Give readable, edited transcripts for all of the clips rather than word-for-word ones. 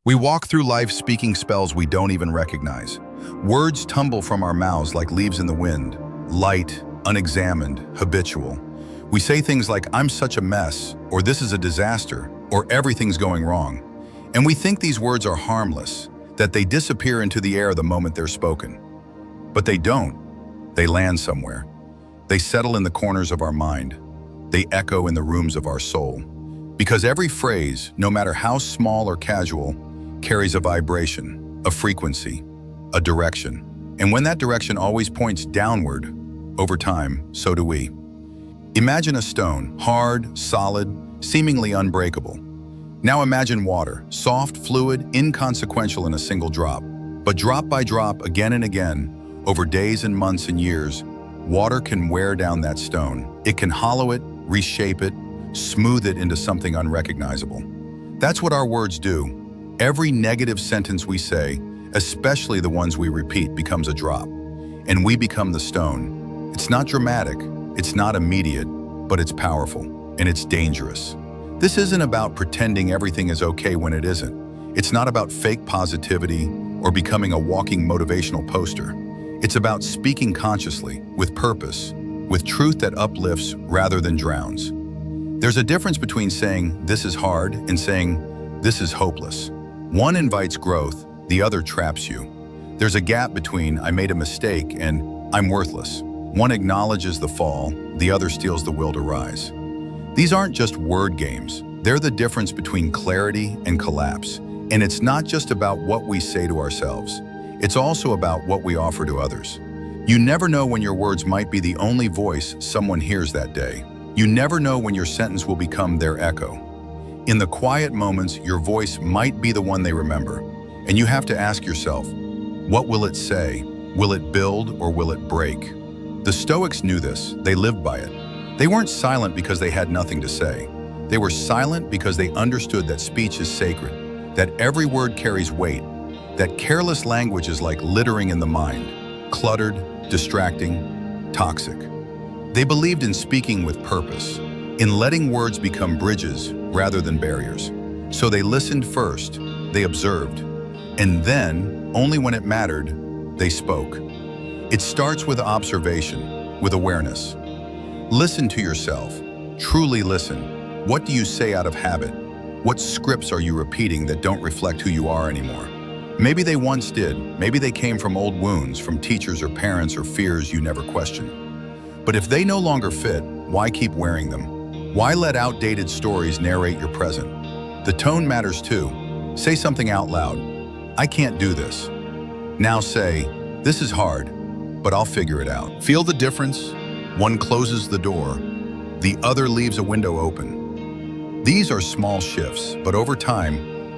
We walk through life speaking spells we don't even recognize. Words tumble from our mouths like leaves in the wind, light, unexamined, habitual. We say things like, "I'm such a mess," or "this is a disaster," or "everything's going wrong." And we think these words are harmless, that they disappear into the air the moment they're spoken. But they don't. They land somewhere. They settle in the corners of our mind. They echo in the rooms of our soul. Because every phrase, no matter how small or casual, carries a vibration, a frequency, a direction. And when that direction always points downward, over time, so do we. Imagine a stone, hard, solid, seemingly unbreakable. Now imagine water, soft, fluid, inconsequential in a single drop. But drop by drop, again and again, over days and months and years, water can wear down that stone. It can hollow it, reshape it, smooth it into something unrecognizable. That's what our words do. Every negative sentence we say, especially the ones we repeat, becomes a drop. And we become the stone. It's not dramatic, it's not immediate, but it's powerful, and it's dangerous. This isn't about pretending everything is okay when it isn't. It's not about fake positivity or becoming a walking motivational poster. It's about speaking consciously, with purpose, with truth that uplifts rather than drowns. There's a difference between saying, "This is hard," and saying, "This is hopeless." One invites growth, the other traps you. There's a gap between "I made a mistake" and "I'm worthless." One acknowledges the fall, the other steals the will to rise. These aren't just word games. They're the difference between clarity and collapse. And it's not just about what we say to ourselves. It's also about what we offer to others. You never know when your words might be the only voice someone hears that day. You never know when your sentence will become their echo. In the quiet moments, your voice might be the one they remember. And you have to ask yourself, what will it say? Will it build or will it break? The Stoics knew this. They lived by it. They weren't silent because they had nothing to say. They were silent because they understood that speech is sacred, that every word carries weight, that careless language is like littering in the mind, cluttered, distracting, toxic. They believed in speaking with purpose, in letting words become bridges rather than barriers. So they listened first, they observed, and then, only when it mattered, they spoke. It starts with observation, with awareness. Listen to yourself. Truly listen. What do you say out of habit? What scripts are you repeating that don't reflect who you are anymore? Maybe they once did. Maybe they came from old wounds, from teachers or parents or fears you never questioned. But if they no longer fit, why keep wearing them? Why let outdated stories narrate your present? The tone matters too. Say something out loud. "I can't do this." Now say, "This is hard, but I'll figure it out." Feel the difference? One closes the door, the other leaves a window open. These are small shifts, but over time,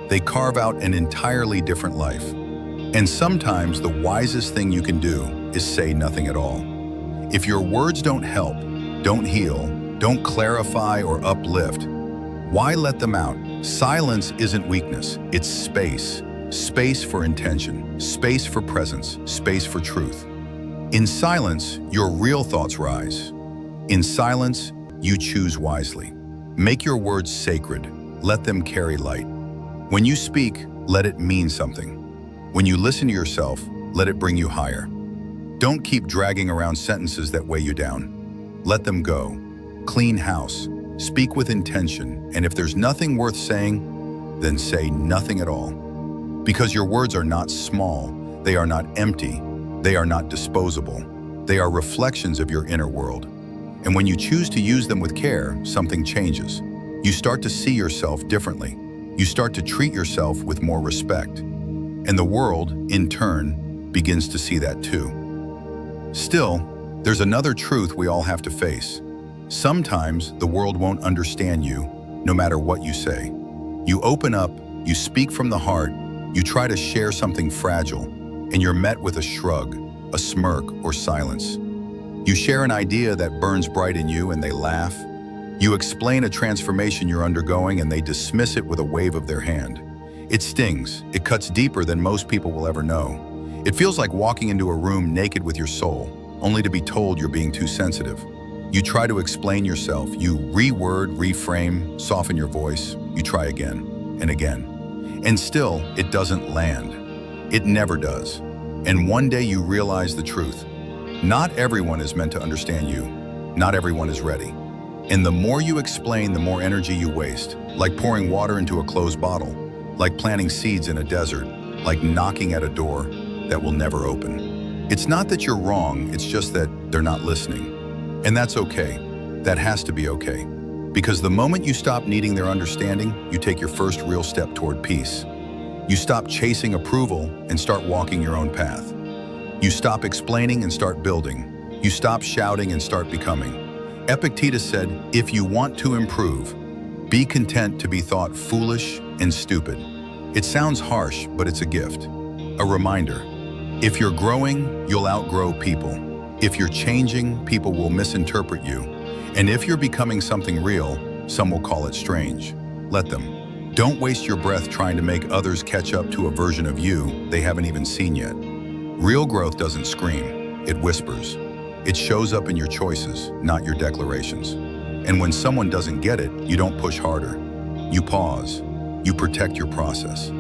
they carve out an entirely different life. And sometimes the wisest thing you can do is say nothing at all. If your words don't help, don't heal, don't clarify or uplift, why let them out? Silence isn't weakness, it's space. Space for intention, space for presence, space for truth. In silence, your real thoughts rise. In silence, you choose wisely. Make your words sacred. Let them carry light. When you speak, let it mean something. When you listen to yourself, let it bring you higher. Don't keep dragging around sentences that weigh you down. Let them go. Clean house. Speak with intention. And if there's nothing worth saying, then say nothing at all. Because your words are not small. They are not empty. They are not disposable. They are reflections of your inner world. And when you choose to use them with care, something changes. You start to see yourself differently. You start to treat yourself with more respect. And the world, in turn, begins to see that too. Still, there's another truth we all have to face. Sometimes the world won't understand you, no matter what you say. You open up, you speak from the heart, you try to share something fragile, and you're met with a shrug, a smirk, or silence. You share an idea that burns bright in you and they laugh. You explain a transformation you're undergoing and they dismiss it with a wave of their hand. It stings. It cuts deeper than most people will ever know. It feels like walking into a room naked with your soul, only to be told you're being too sensitive. You try to explain yourself. You reword, reframe, soften your voice. You try again and again. And still, it doesn't land. It never does. And one day you realize the truth. Not everyone is meant to understand you. Not everyone is ready. And the more you explain, the more energy you waste, like pouring water into a closed bottle, like planting seeds in a desert, like knocking at a door that will never open. It's not that you're wrong, it's just that they're not listening. And that's okay. That has to be okay. Because the moment you stop needing their understanding, you take your first real step toward peace. You stop chasing approval and start walking your own path. You stop explaining and start building. You stop shouting and start becoming. Epictetus said, if you want to improve, be content to be thought foolish and stupid. It sounds harsh, but it's a gift. A reminder. If you're growing, you'll outgrow people. If you're changing, people will misinterpret you. And if you're becoming something real, some will call it strange. Let them. Don't waste your breath trying to make others catch up to a version of you they haven't even seen yet. Real growth doesn't scream, it whispers. It shows up in your choices, not your declarations. And when someone doesn't get it, you don't push harder. You pause. You protect your process.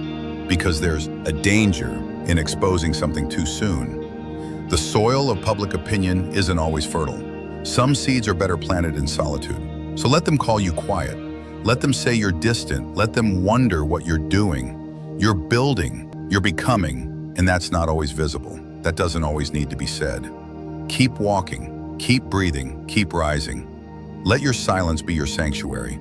Because there's a danger in exposing something too soon. The soil of public opinion isn't always fertile. Some seeds are better planted in solitude. So let them call you quiet. Let them say you're distant. Let them wonder what you're doing. You're building, you're becoming, and that's not always visible. That doesn't always need to be said. Keep walking, keep breathing, keep rising. Let your silence be your sanctuary.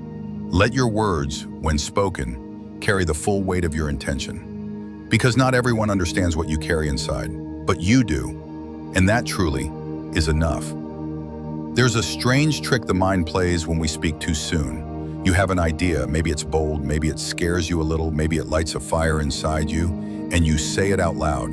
Let your words, when spoken, carry the full weight of your intention. Because not everyone understands what you carry inside, but you do, and that truly is enough. There's a strange trick the mind plays when we speak too soon. You have an idea, maybe it's bold, maybe it scares you a little, maybe it lights a fire inside you, and you say it out loud.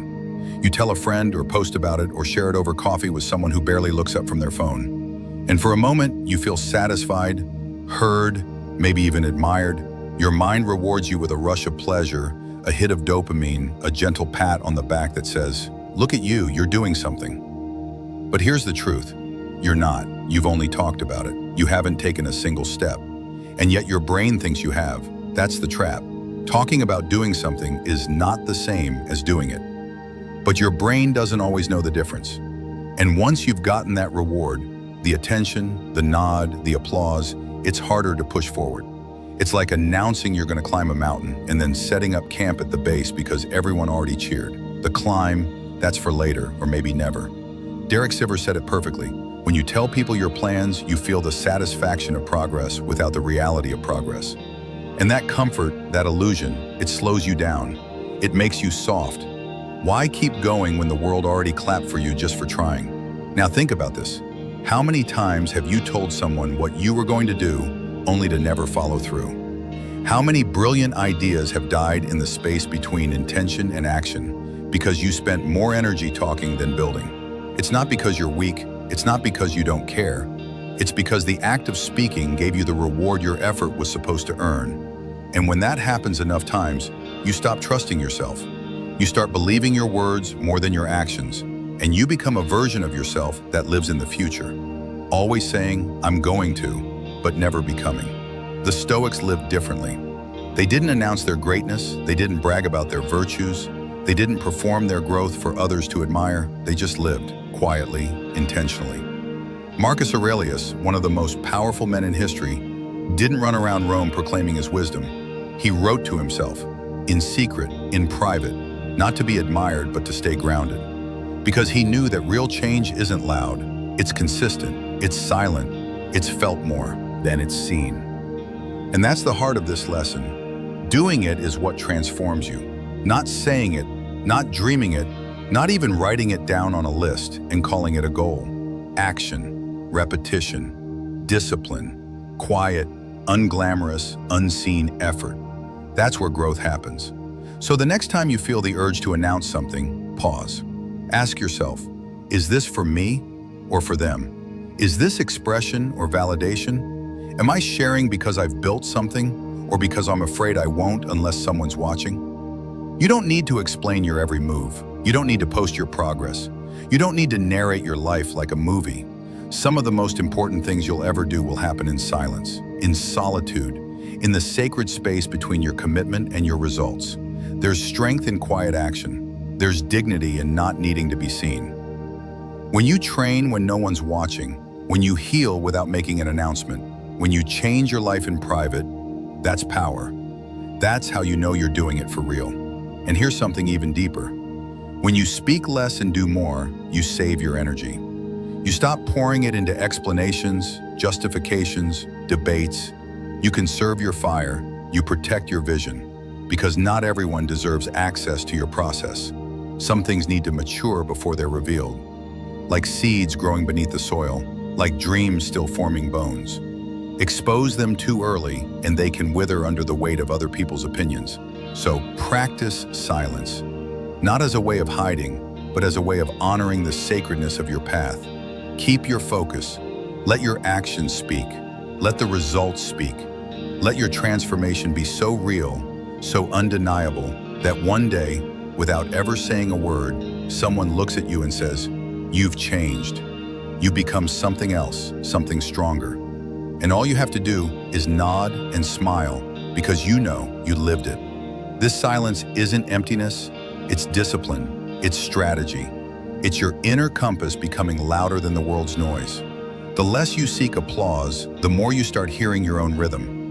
You tell a friend or post about it or share it over coffee with someone who barely looks up from their phone. And for a moment, you feel satisfied, heard, maybe even admired. Your mind rewards you with a rush of pleasure, a hit of dopamine, a gentle pat on the back that says, look at you, you're doing something. But here's the truth. You're not. You've only talked about it. You haven't taken a single step. And yet your brain thinks you have. That's the trap. Talking about doing something is not the same as doing it. But your brain doesn't always know the difference. And once you've gotten that reward, the attention, the nod, the applause, it's harder to push forward. It's like announcing you're going to climb a mountain and then setting up camp at the base because everyone already cheered. The climb, that's for later or maybe never. Derek Sivers said it perfectly. When you tell people your plans, you feel the satisfaction of progress without the reality of progress. And that comfort, that illusion, it slows you down. It makes you soft. Why keep going when the world already clapped for you just for trying? Now think about this. How many times have you told someone what you were going to do only to never follow through? How many brilliant ideas have died in the space between intention and action because you spent more energy talking than building? It's not because you're weak. It's not because you don't care. It's because the act of speaking gave you the reward your effort was supposed to earn. And when that happens enough times, you stop trusting yourself. You start believing your words more than your actions, and you become a version of yourself that lives in the future. Always saying, I'm going to, but never becoming. The Stoics lived differently. They didn't announce their greatness. They didn't brag about their virtues. They didn't perform their growth for others to admire. They just lived, quietly, intentionally. Marcus Aurelius, one of the most powerful men in history, didn't run around Rome proclaiming his wisdom. He wrote to himself, in secret, in private, not to be admired, but to stay grounded. Because he knew that real change isn't loud. It's consistent, it's silent, it's felt more than it's seen. And that's the heart of this lesson. Doing it is what transforms you. Not saying it, not dreaming it, not even writing it down on a list and calling it a goal. Action, repetition, discipline, quiet, unglamorous, unseen effort. That's where growth happens. So the next time you feel the urge to announce something, pause. Ask yourself, is this for me or for them? Is this expression or validation? Am I sharing because I've built something or because I'm afraid I won't unless someone's watching? You don't need to explain your every move. You don't need to post your progress. You don't need to narrate your life like a movie. Some of the most important things you'll ever do will happen in silence, in solitude, in the sacred space between your commitment and your results. There's strength in quiet action. There's dignity in not needing to be seen. When you train when no one's watching, when you heal without making an announcement, when you change your life in private, that's power. That's how you know you're doing it for real. And here's something even deeper. When you speak less and do more, you save your energy. You stop pouring it into explanations, justifications, debates. You conserve your fire, you protect your vision, because not everyone deserves access to your process. Some things need to mature before they're revealed. Like seeds growing beneath the soil, like dreams still forming bones. Expose them too early and they can wither under the weight of other people's opinions. So practice silence, not as a way of hiding, but as a way of honoring the sacredness of your path. Keep your focus. Let your actions speak. Let the results speak. Let your transformation be so real, so undeniable, that one day, without ever saying a word, someone looks at you and says, "You've changed. You've become something else, something stronger." And all you have to do is nod and smile because you know you lived it. This silence isn't emptiness, it's discipline, it's strategy. It's your inner compass becoming louder than the world's noise. The less you seek applause, the more you start hearing your own rhythm.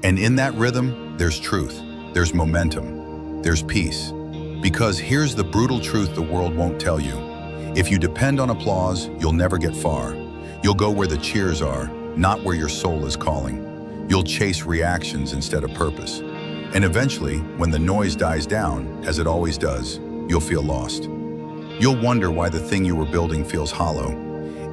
And in that rhythm, there's truth, there's momentum, there's peace. Because here's the brutal truth the world won't tell you. If you depend on applause, you'll never get far. You'll go where the cheers are, not where your soul is calling. You'll chase reactions instead of purpose. And eventually, when the noise dies down, as it always does, you'll feel lost. You'll wonder why the thing you were building feels hollow.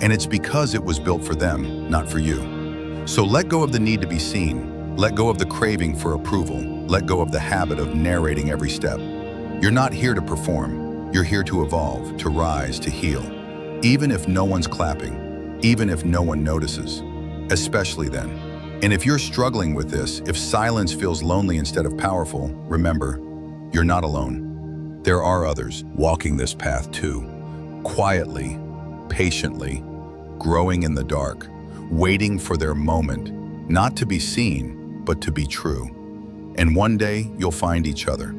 And it's because it was built for them, not for you. So let go of the need to be seen. Let go of the craving for approval. Let go of the habit of narrating every step. You're not here to perform. You're here to evolve, to rise, to heal. Even if no one's clapping, even if no one notices. Especially then. And if you're struggling with this, if silence feels lonely instead of powerful, remember, you're not alone. There are others walking this path too, quietly, patiently, growing in the dark, waiting for their moment, not to be seen, but to be true. And one day you'll find each other,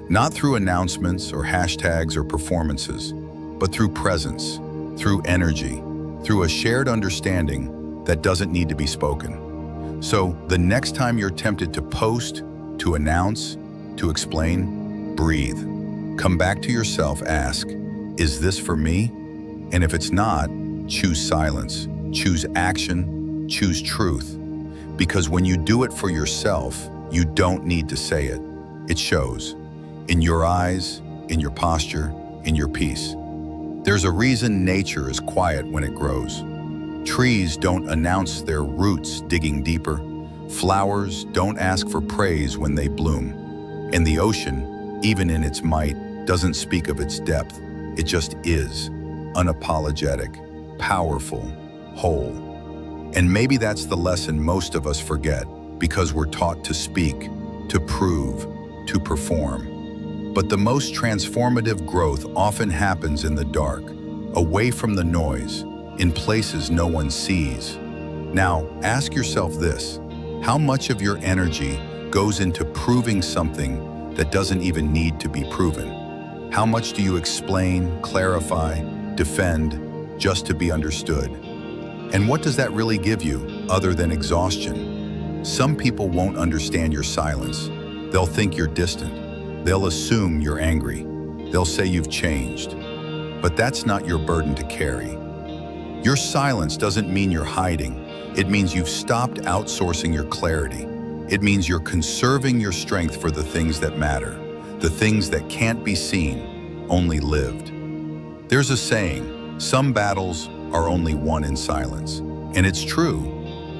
not through announcements or hashtags or performances, but through presence, through energy, through a shared understanding that doesn't need to be spoken. So the next time you're tempted to post, to announce, to explain, breathe. Come back to yourself, ask, is this for me? And if it's not, choose silence, choose action, choose truth. Because when you do it for yourself, you don't need to say it. It shows. In your eyes, in your posture, in your peace. There's a reason nature is quiet when it grows. Trees don't announce their roots digging deeper. Flowers don't ask for praise when they bloom. And the ocean, even in its might, doesn't speak of its depth. It just is, unapologetic, powerful, whole. And maybe that's the lesson most of us forget, because we're taught to speak, to prove, to perform. But the most transformative growth often happens in the dark, away from the noise, in places no one sees. Now, ask yourself this: how much of your energy goes into proving something that doesn't even need to be proven? How much do you explain, clarify, defend, just to be understood? And what does that really give you, other than exhaustion? Some people won't understand your silence. They'll think you're distant. They'll assume you're angry. They'll say you've changed. But that's not your burden to carry. Your silence doesn't mean you're hiding. It means you've stopped outsourcing your clarity. It means you're conserving your strength for the things that matter, the things that can't be seen, only lived. There's a saying, some battles are only won in silence. And it's true,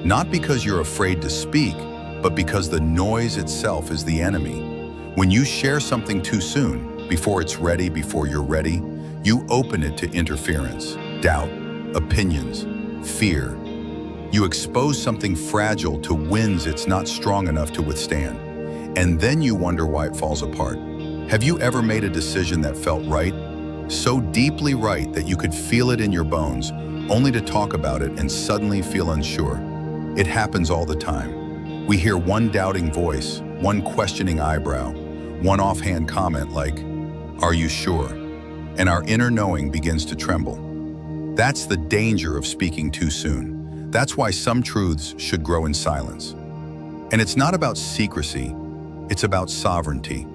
not because you're afraid to speak, but because the noise itself is the enemy. When you share something too soon, before it's ready, before you're ready, you open it to interference, doubt, opinions, fear. You expose something fragile to winds it's not strong enough to withstand. And then you wonder why it falls apart. Have you ever made a decision that felt right? So deeply right that you could feel it in your bones, only to talk about it and suddenly feel unsure? It happens all the time. We hear one doubting voice, one questioning eyebrow, one offhand comment like, "Are you sure?" And our inner knowing begins to tremble. That's the danger of speaking too soon. That's why some truths should grow in silence. And it's not about secrecy, it's about sovereignty.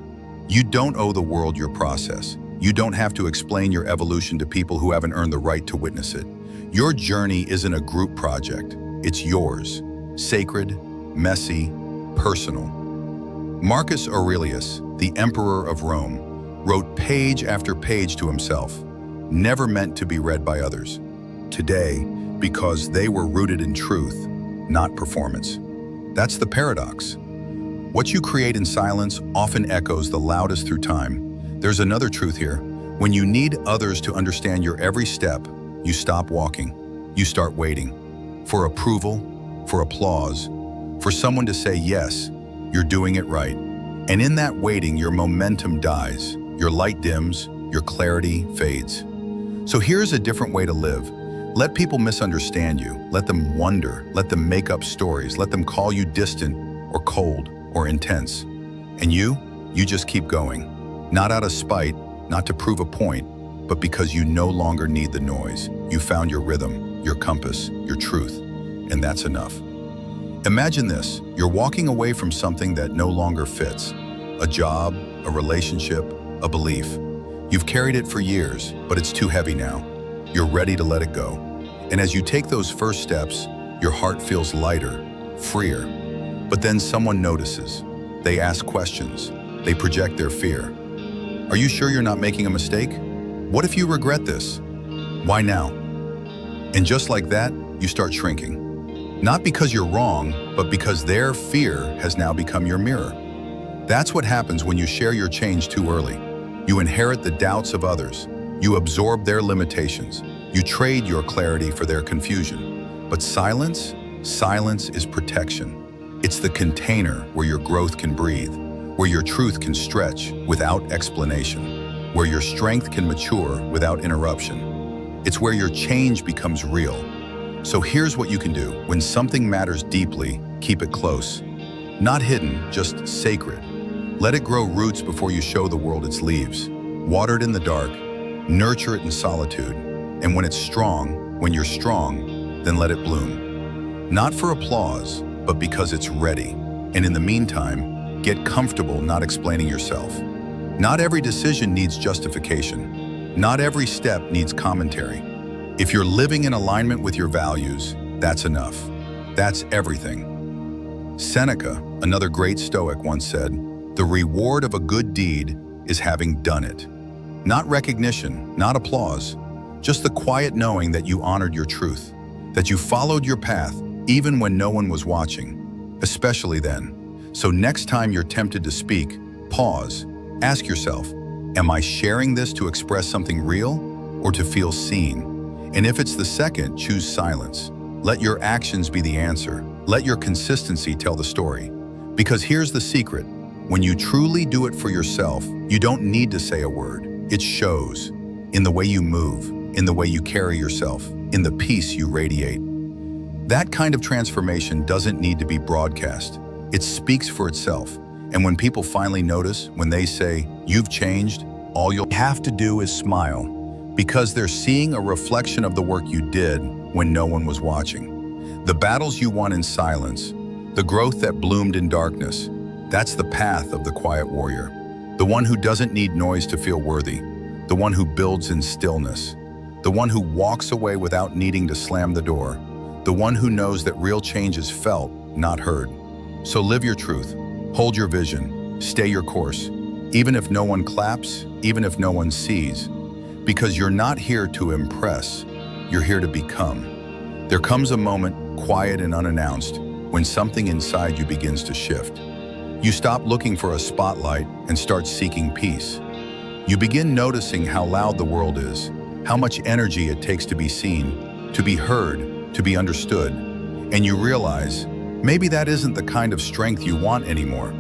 You don't owe the world your process. You don't have to explain your evolution to people who haven't earned the right to witness it. Your journey isn't a group project. It's yours. Sacred, messy, personal. Marcus Aurelius, the Emperor of Rome, wrote page after page to himself, never meant to be read by others. Today, because they were rooted in truth, not performance. That's the paradox. What you create in silence often echoes the loudest through time. There's another truth here. When you need others to understand your every step, you stop walking. You start waiting. For approval, for applause, for someone to say, yes, you're doing it right. And in that waiting, your momentum dies, your light dims, your clarity fades. So here's a different way to live. Let people misunderstand you. Let them wonder. Let them make up stories. Let them call you distant or cold or intense. And you just keep going. Not out of spite, not to prove a point, but because you no longer need the noise. You found your rhythm, your compass, your truth, and that's enough. Imagine this, you're walking away from something that no longer fits. A job, a relationship, a belief. You've carried it for years, but it's too heavy now. You're ready to let it go. And as you take those first steps, your heart feels lighter, freer. But then someone notices. They ask questions. They project their fear. Are you sure you're not making a mistake? What if you regret this? Why now? And just like that, you start shrinking. Not because you're wrong, but because their fear has now become your mirror. That's what happens when you share your change too early. You inherit the doubts of others. You absorb their limitations. You trade your clarity for their confusion. But silence is protection. It's the container where your growth can breathe, where your truth can stretch without explanation, where your strength can mature without interruption. It's where your change becomes real. So here's what you can do. When something matters deeply, keep it close. Not hidden, just sacred. Let it grow roots before you show the world its leaves. Water it in the dark, nurture it in solitude. And when it's strong, when you're strong, then let it bloom. Not for applause, but because it's ready. And in the meantime, get comfortable not explaining yourself. Not every decision needs justification. Not every step needs commentary. If you're living in alignment with your values, that's enough. That's everything. Seneca, another great Stoic, once said, "The reward of a good deed is having done it." Not recognition, not applause, just the quiet knowing that you honored your truth, that you followed your path even when no one was watching, especially then. So next time you're tempted to speak, pause, ask yourself, am I sharing this to express something real or to feel seen? And if it's the second, choose silence. Let your actions be the answer. Let your consistency tell the story. Because here's the secret. When you truly do it for yourself, you don't need to say a word. It shows in the way you move, in the way you carry yourself, in the peace you radiate. That kind of transformation doesn't need to be broadcast. It speaks for itself. And when people finally notice, when they say, "You've changed," all you'll have to do is smile. Because they're seeing a reflection of the work you did when no one was watching. The battles you won in silence, the growth that bloomed in darkness, that's the path of the quiet warrior. The one who doesn't need noise to feel worthy. The one who builds in stillness. The one who walks away without needing to slam the door. The one who knows that real change is felt, not heard. So live your truth, hold your vision, stay your course, even if no one claps, even if no one sees. Because you're not here to impress, you're here to become. There comes a moment, quiet and unannounced, when something inside you begins to shift. You stop looking for a spotlight and start seeking peace. You begin noticing how loud the world is, how much energy it takes to be seen, to be heard, to be understood. And you realize, maybe that isn't the kind of strength you want anymore.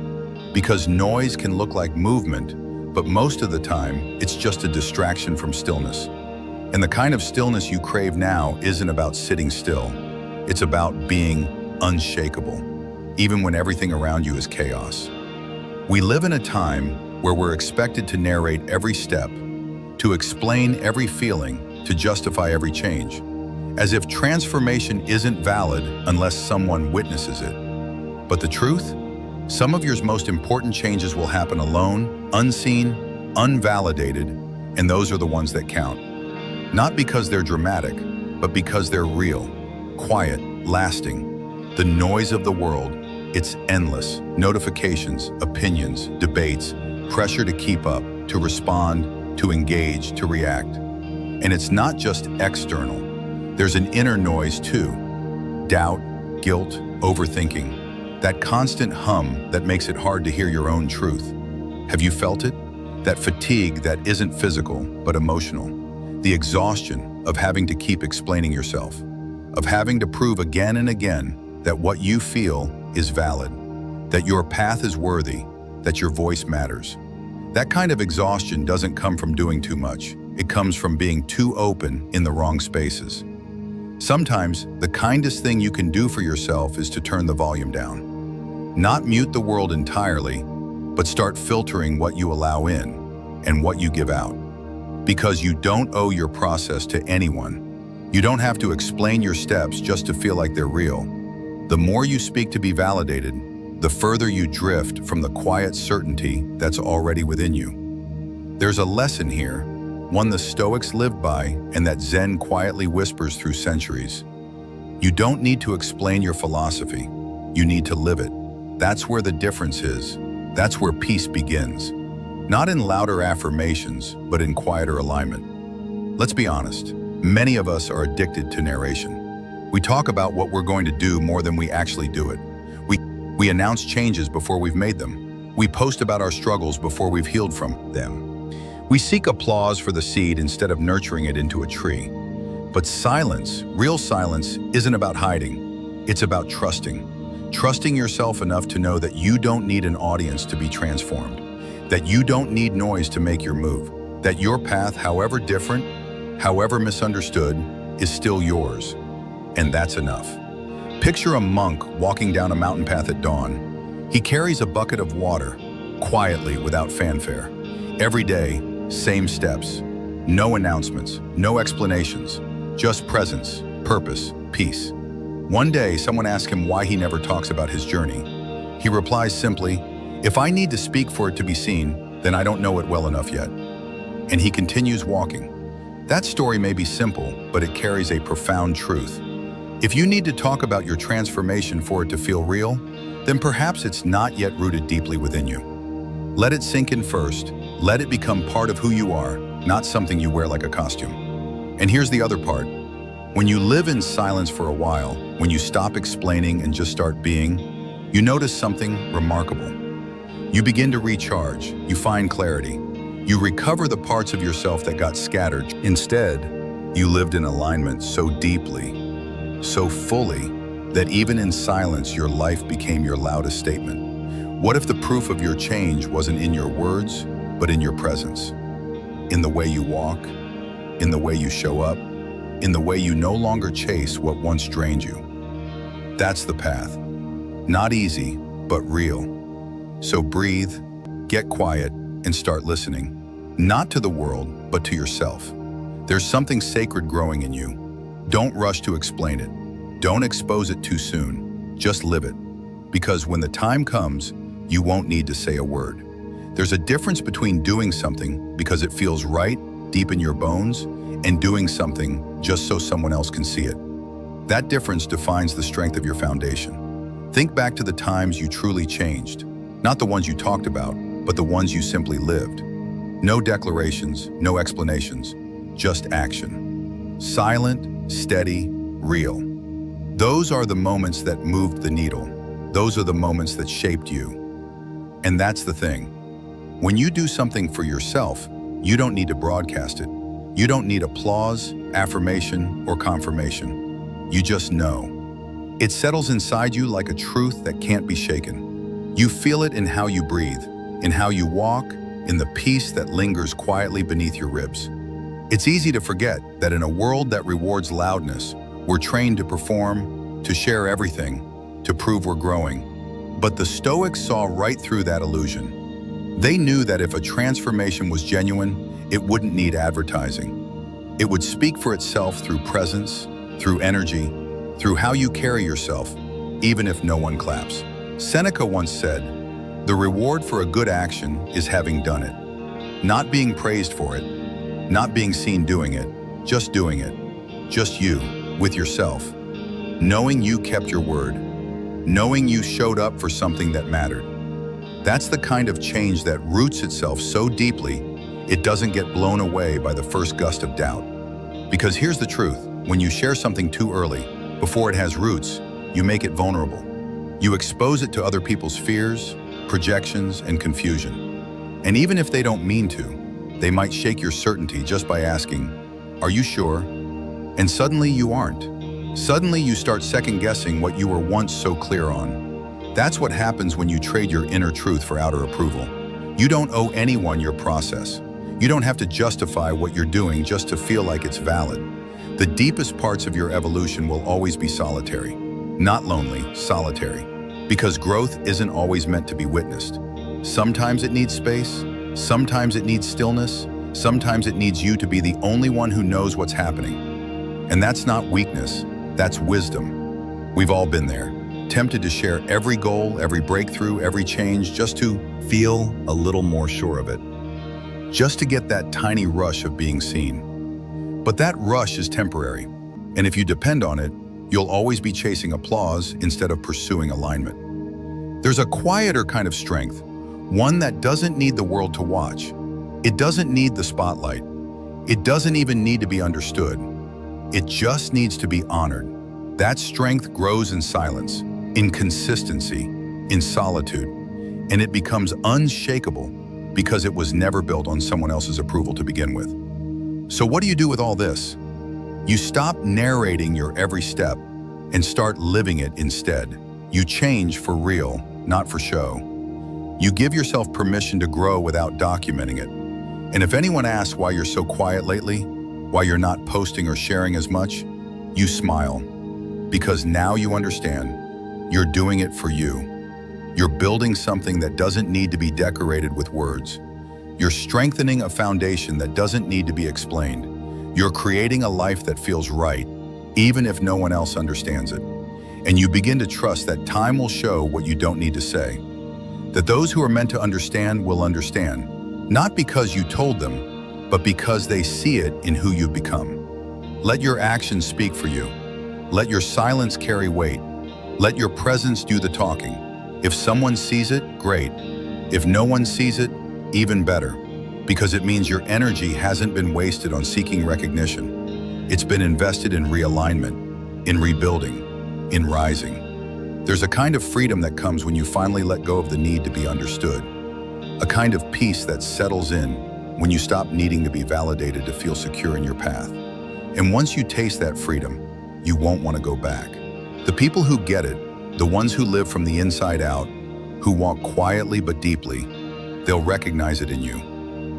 Because noise can look like movement, but most of the time, it's just a distraction from stillness. And the kind of stillness you crave now isn't about sitting still. It's about being unshakable. even when everything around you is chaos. We live in a time where we're expected to narrate every step, to explain every feeling, to justify every change, as if transformation isn't valid unless someone witnesses it. But the truth? Some of your most important changes will happen alone, unseen, unvalidated, and those are the ones that count. Not because they're dramatic, but because they're real, quiet, lasting. The noise of the world, it's endless. Notifications, opinions, debates, pressure to keep up, to respond, to engage, to react. And it's not just external. There's an inner noise too. Doubt, guilt, overthinking. That constant hum that makes it hard to hear your own truth. Have you felt it? That fatigue that isn't physical, but emotional. The exhaustion of having to keep explaining yourself. Of having to prove again and again that what you feel is valid. That your path is worthy. That your voice matters. That kind of exhaustion doesn't come from doing too much. It comes from being too open in the wrong spaces. Sometimes, the kindest thing you can do for yourself is to turn the volume down. Not mute the world entirely, but start filtering what you allow in and what you give out. Because you don't owe your process to anyone. You don't have to explain your steps just to feel like they're real. The more you speak to be validated, the further you drift from the quiet certainty that's already within you. There's a lesson here, one the Stoics lived by and that Zen quietly whispers through centuries. You don't need to explain your philosophy. You need to live it. That's where the difference is. That's where peace begins. Not in louder affirmations, but in quieter alignment. Let's be honest, many of us are addicted to narration. We talk about what we're going to do more than we actually do it. We announce changes before we've made them. We post about our struggles before we've healed from them. We seek applause for the seed instead of nurturing it into a tree. But silence, real silence, isn't about hiding. It's about trusting. Trusting yourself enough to know that you don't need an audience to be transformed, that you don't need noise to make your move, that your path, however different, however misunderstood, is still yours. And that's enough. Picture a monk walking down a mountain path at dawn. He carries a bucket of water, quietly, without fanfare. Every day, same steps. No announcements, no explanations, just presence, purpose, peace. One day, someone asked him why he never talks about his journey. He replies simply, "If I need to speak for it to be seen, then I don't know it well enough yet." And he continues walking. That story may be simple, but it carries a profound truth. If you need to talk about your transformation for it to feel real, then perhaps it's not yet rooted deeply within you. Let it sink in first. Let it become part of who you are, not something you wear like a costume. And here's the other part. When you live in silence for a while, when you stop explaining and just start being, you notice something remarkable. You begin to recharge, you find clarity, you recover the parts of yourself that got scattered. Instead, you lived in alignment so deeply, so fully, that even in silence, your life became your loudest statement. What if the proof of your change wasn't in your words, but in your presence? In the way you walk, in the way you show up, in the way you no longer chase what once drained you. That's the path. Not easy, but real. So breathe, get quiet, and start listening. Not to the world, but to yourself. There's something sacred growing in you. Don't rush to explain it. Don't expose it too soon. Just live it. Because when the time comes, you won't need to say a word. There's a difference between doing something because it feels right, deep in your bones, and doing something just so someone else can see it. That difference defines the strength of your foundation. Think back to the times you truly changed. Not the ones you talked about, but the ones you simply lived. No declarations, no explanations, just action. Silent, steady, real. Those are the moments that moved the needle. Those are the moments that shaped you. And that's the thing. When you do something for yourself, you don't need to broadcast it. You don't need applause, affirmation, or confirmation. You just know. It settles inside you like a truth that can't be shaken. You feel it in how you breathe, in how you walk, in the peace that lingers quietly beneath your ribs. It's easy to forget that in a world that rewards loudness, we're trained to perform, to share everything, to prove we're growing. But the Stoics saw right through that illusion. They knew that if a transformation was genuine, it wouldn't need advertising. It would speak for itself through presence, through energy, through how you carry yourself, even if no one claps. Seneca once said, "The reward for a good action is having done it. Not being praised for it, not being seen doing it, just doing it. Just you, with yourself. Knowing you kept your word. Knowing you showed up for something that mattered." That's the kind of change that roots itself so deeply, it doesn't get blown away by the first gust of doubt. Because here's the truth, when you share something too early, before it has roots, you make it vulnerable. You expose it to other people's fears, projections, and confusion. And even if they don't mean to, they might shake your certainty just by asking, "Are you sure?" And suddenly you aren't. Suddenly you start second-guessing what you were once so clear on. That's what happens when you trade your inner truth for outer approval. You don't owe anyone your process. You don't have to justify what you're doing just to feel like it's valid. The deepest parts of your evolution will always be solitary. Not lonely, solitary. Because growth isn't always meant to be witnessed. Sometimes it needs space, sometimes it needs stillness, sometimes it needs you to be the only one who knows what's happening. And that's not weakness, that's wisdom. We've all been there, tempted to share every goal, every breakthrough, every change, just to feel a little more sure of it. Just to get that tiny rush of being seen. But that rush is temporary, and if you depend on it, you'll always be chasing applause instead of pursuing alignment. There's a quieter kind of strength, one that doesn't need the world to watch. It doesn't need the spotlight. It doesn't even need to be understood. It just needs to be honored. That strength grows in silence, in consistency, in solitude, and it becomes unshakable because it was never built on someone else's approval to begin with. So what do you do with all this? You stop narrating your every step and start living it instead. You change for real, not for show. You give yourself permission to grow without documenting it. And if anyone asks why you're so quiet lately, why you're not posting or sharing as much, you smile. Because now you understand, you're doing it for you. You're building something that doesn't need to be decorated with words. You're strengthening a foundation that doesn't need to be explained. You're creating a life that feels right, even if no one else understands it. And you begin to trust that time will show what you don't need to say. That those who are meant to understand will understand, not because you told them, but because they see it in who you've become. Let your actions speak for you. Let your silence carry weight. Let your presence do the talking. If someone sees it, great. If no one sees it, even better. Because it means your energy hasn't been wasted on seeking recognition. It's been invested in realignment, in rebuilding, in rising. There's a kind of freedom that comes when you finally let go of the need to be understood. A kind of peace that settles in when you stop needing to be validated to feel secure in your path. And once you taste that freedom, you won't want to go back. The people who get it, the ones who live from the inside out, who walk quietly but deeply, they'll recognize it in you.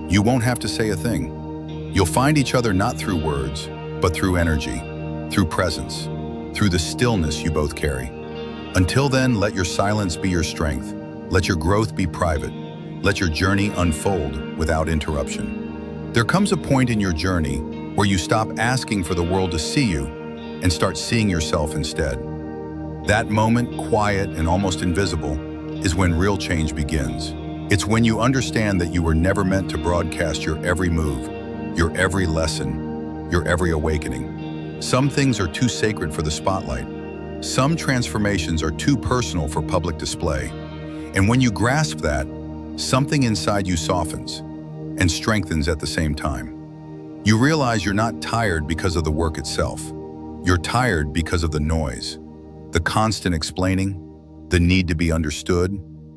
You won't have to say a thing. You'll find each other not through words, but through energy, through presence, through the stillness you both carry. Until then, let your silence be your strength. Let your growth be private. Let your journey unfold without interruption. There comes a point in your journey where you stop asking for the world to see you and start seeing yourself instead. That moment, quiet and almost invisible, is when real change begins. It's when you understand that you were never meant to broadcast your every move, your every lesson, your every awakening. Some things are too sacred for the spotlight. Some transformations are too personal for public display. And when you grasp that, something inside you softens and strengthens at the same time. You realize you're not tired because of the work itself. You're tired because of the noise, the constant explaining, the need to be understood,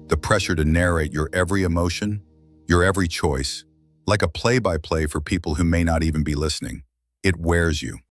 the pressure to narrate your every emotion, your every choice, like a play-by-play for people who may not even be listening. It wears you.